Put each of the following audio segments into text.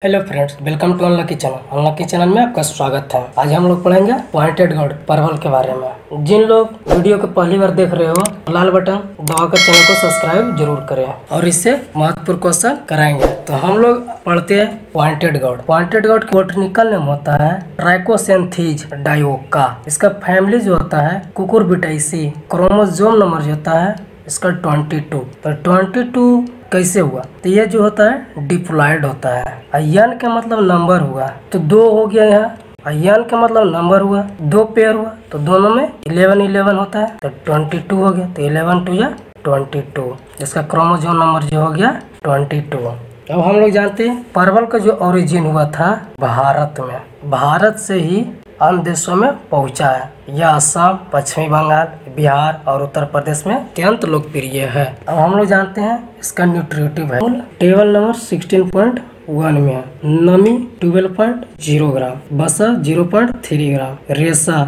Hello friends, welcome to unlucky channel. Unlucky channel में आपका स्वागत है। आज हम लोग पढ़ेंगे पॉइंटेड गोर्ड परवल के बारे में। जिन लोग वीडियो को पहली बार देख रहे हो, लाल बटन दबाकर चैनल को सब्सक्राइब जरूर करें और इससे महत्वपूर्ण क्वेश्चन कराएंगे। तो हम लोग पढ़ते हैं पॉइंटेड गोर्ड। पॉइंटेड गोर्ड का बोटनिकल नेम होता है ट्राइकोसेंथीज dioica। इसका फैमिली जो होता है कुकुरबिटेसी। क्रोमोसोम नंबर जो होता है इसका 22। तो 22 कैसे हुआ? तो ये जो होता है डिप्लॉयड होता है। अयन का मतलब नंबर हुआ, तो 2 हो गया यहाँ। अयन का मतलब नंबर हुआ, 2 पेयर हुआ, तो दोनों में 11 होता है, तो 22 हो गया। तो 11 2 या 22, जिसका क्रोमोसोम नंबर जो हो गया 22। अब हम लोग जानते हैं परवल का जो ओरिजिन हुआ था भारत में, भारत से ही अन्य देशों में पहुंचा है। यह असम, पश्चिमी बंगाल, बिहार और उत्तर प्रदेश में अत्यंत लोकप्रिय है। अब हम लोग जानते हैं इसका न्यूट्रिटिव है। टेबल नंबर 16.1 में है। नमी 12.0 ग्राम, वसा 0.3 ग्राम, रेशा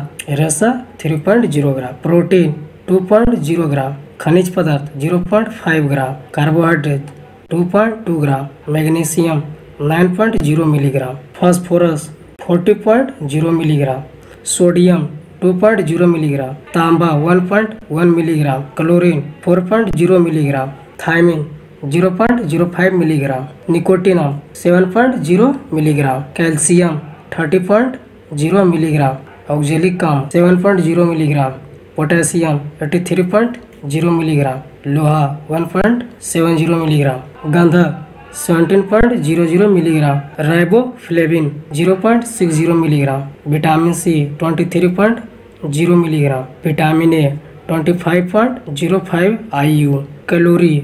3.0 ग्राम, प्रोटीन 2.0 ग्राम, खनिज पदार्थ 0.5 gram, carbohydrate 2.2 gram, magnesium 9.0 milligram, phosphorus 40.0 milligram, sodium 2.0 milligram, तांबा 1.1 milligram, chlorine 4.0 milligram, thiamine 0.05 milligram, निकोटिनम 7.0 मिलीग्राम, कैल्शियम 30.0 मिलीग्राम, ऑक्जेलिकम 7.0 मिलीग्राम, पोटेशियम 83.0 मिलीग्राम, लोहा 1.70 मिलीग्राम, गंधक 17.00 milligram, riboflavin 0.60 milligram, vitamin C 23.0 milligram, vitamin A 25.05 IU, calorie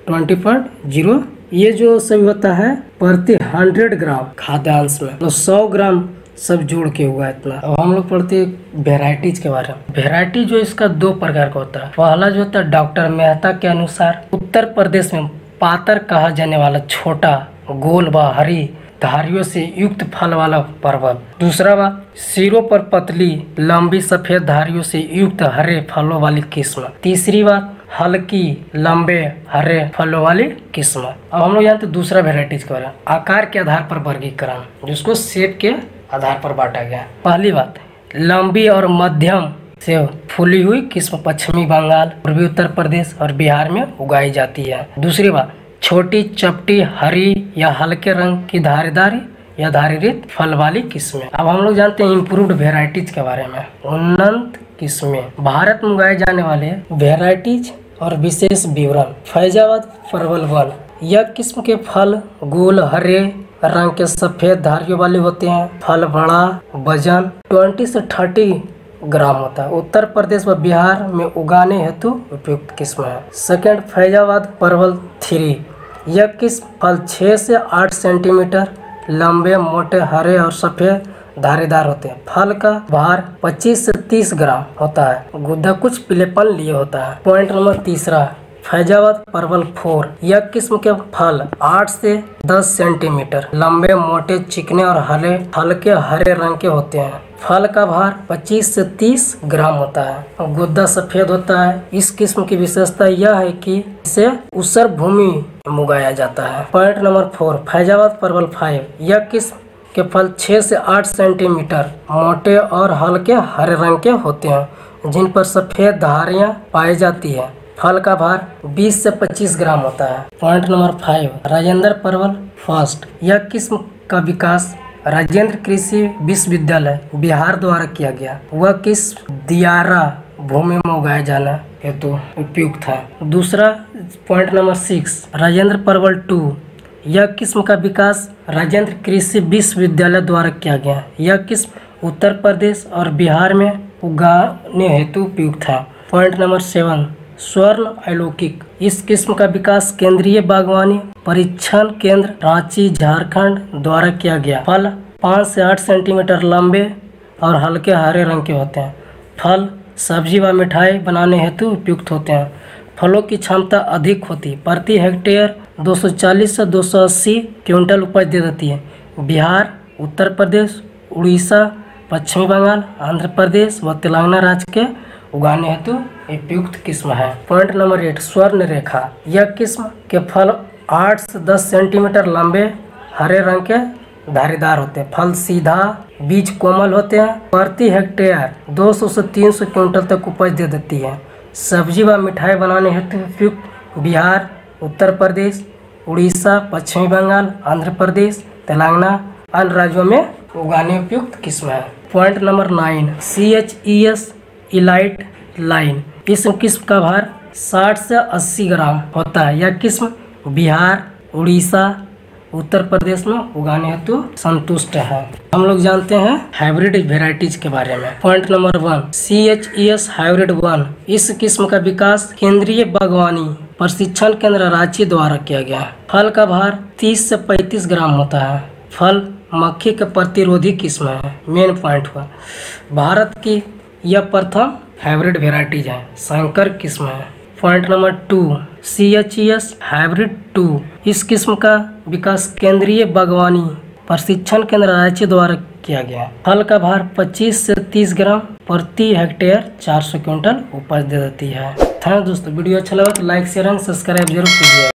20.0। ये जो सभी होता है प्रति 100 ग्राम खाद्यांश में, तो 100 ग्राम सब जोड़ के हुआ इतना। अब हम लोग पढ़ते हैं वेराइटीज के बारे में। वेराइटी जो इसका 2 प्रकार का होता है। पहला जो होता है डॉक्टर मेहता के अनुसार उत्तर प्रदेश में पातर कहा जाने वाला छोटा, गोल व हरी धारियों से युक्त फल वाला परवल। दूसरा बात सिरों पर पतली लंबी सफेद धारियों से युक्त हरे फलों वाली किस्म। तीसरी बात हल्की लंबे हरे फलों वाली किस्म। अब हम लोग जानते हैं दूसरा वेराइटीज के बारे में। आकार के आधार पर वर्गीकरण, जिसको शेप के आधार पर बांटा गया। पहली बात लंबी और मध्यम से फूली हुई किस्म पश्चिमी बंगाल, पूर्वी उत्तर प्रदेश और बिहार में उगाई जाती है। दूसरी बात छोटी चपटी हरी या हल्के रंग की धारीदार या धारीरहित फल वाली किस्में। अब हम लोग जानते हैं इम्प्रूव्ड वेराइटीज के बारे में। उन्नत किस्में भारत में उगाए जाने वाले वेराइटीज और विशेष विवरण। फैजाबाद परवल 1, यह किस्म के फल गोल हरे रंग के सफेद धारियों वाले होते हैं। फल बड़ा, वजन 20 से 30 ग्राम होता है। उत्तर प्रदेश व बिहार में उगाने हेतु उपयुक्त किस्म है। सेकंड फैजाबाद परवल 3, यह किस्म फल 6 से 8 सेंटीमीटर लंबे, मोटे, हरे और सफेद धारीदार होते हैं। फल का भार 25 से 30 ग्राम होता है। गुद्दा कुछ पीलेपन लिए होता है। पॉइंट नंबर तीसरा फैजाबाद परवल 4, यह किस्म के फल 8 से 10 सेंटीमीटर लंबे, मोटे, चिकने और हल्के हरे रंग के होते हैं। फल का भार 25 से 30 ग्राम होता है। गुद्दा सफेद होता है। इस किस्म की विशेषता यह है कि इसे ऊसर भूमि में उगाया जाता है। पॉइंट नंबर 4 फैजाबाद परवल 5, यह किस्म के फल 6 से 8 सेंटीमीटर मोटे और हल्के हरे रंग के होते हैं, जिन पर सफेद धारियां पाई जाती है। फल का भार 20 से 25 ग्राम होता है। पॉइंट नंबर 5 राजेंद्र परवल फर्स्ट, यह किस्म का विकास राजेंद्र कृषि विश्वविद्यालय बिहार द्वारा किया गया। वह किस्म दियारा भूमि में उगाया जाना हेतु उपयुक्त है। दूसरा पॉइंट नंबर 6 राजेंद्र परवल 2, यह किस्म का विकास राजेंद्र कृषि विश्वविद्यालय द्वारा किया गया। यह किस्म उत्तर प्रदेश और बिहार में उगाने हेतु उपयुक्त है। पॉइंट नंबर 7 स्वर्ण अलौकिक, इस किस्म का विकास केंद्रीय बागवानी परीक्षण केंद्र रांची झारखंड द्वारा किया गया। फल 5 से 8 सेंटीमीटर लंबे और हल्के हरे रंग के होते हैं। फल सब्जी व मिठाई बनाने हेतु उपयुक्त होते हैं। फलों की क्षमता अधिक होती है। प्रति हेक्टेयर 240 से 280 क्विंटल उपज दे देती है। बिहार, उत्तर प्रदेश, उड़ीसा, पश्चिमी बंगाल, आंध्र प्रदेश व तेलंगाना राज्य के उगाने हेतु उपयुक्त किस्म है। पॉइंट नंबर 8 स्वर्ण रेखा, यह किस्म के फल 8 से 10 सेंटीमीटर लंबे हरे रंग के धारीदार होते हैं। फल सीधा, बीज कोमल होते हैं। प्रति हेक्टेयर 200 से 300 क्विंटल तक उपज दे देती है। सब्जी व मिठाई बनाने हेतु उपयुक्त बिहार, उत्तर प्रदेश, उड़ीसा, पश्चिमी बंगाल, आंध्र प्रदेश, तेलंगाना अन्य राज्यों में उगाने उपयुक्त किस्म है। Point number 9, CHES elite line. इस किस्म का भार 60 से 80 ग्राम होता है। यह किस्म बिहार, उड़ीसा, उत्तर प्रदेश में उगाने हेतु संतुष्ट है। हम लोग जानते हैं हाइब्रिड वेराइटीज के बारे में। Point number 1, CHES hybrid 1। इस किस्म का विकास केंद्रीय बागवानी प्रशिक्षण केंद्र रांची द्वारा किया गया है। फल का भार 30 से 35 ग्राम होता है। फल मक्खी के प्रतिरोधी किस्म है। मेन पॉइंट हुआ, भारत की यह प्रथम हाइब्रिड वेराइटीज है, संकर किस्म है। Point number 2, CHES hybrid 2। इस किस्म का विकास केंद्रीय बागवानी प्रशिक्षण केंद्र रांची द्वारा किया गया है। फल का भार 25 से 30 ग्राम प्रति हेक्टेयर 400 क्विंटल उपज दे देती है। दोस्तों वीडियो अच्छा लगा तो लाइक, शेयर एंड सब्सक्राइब जरूर कीजिए।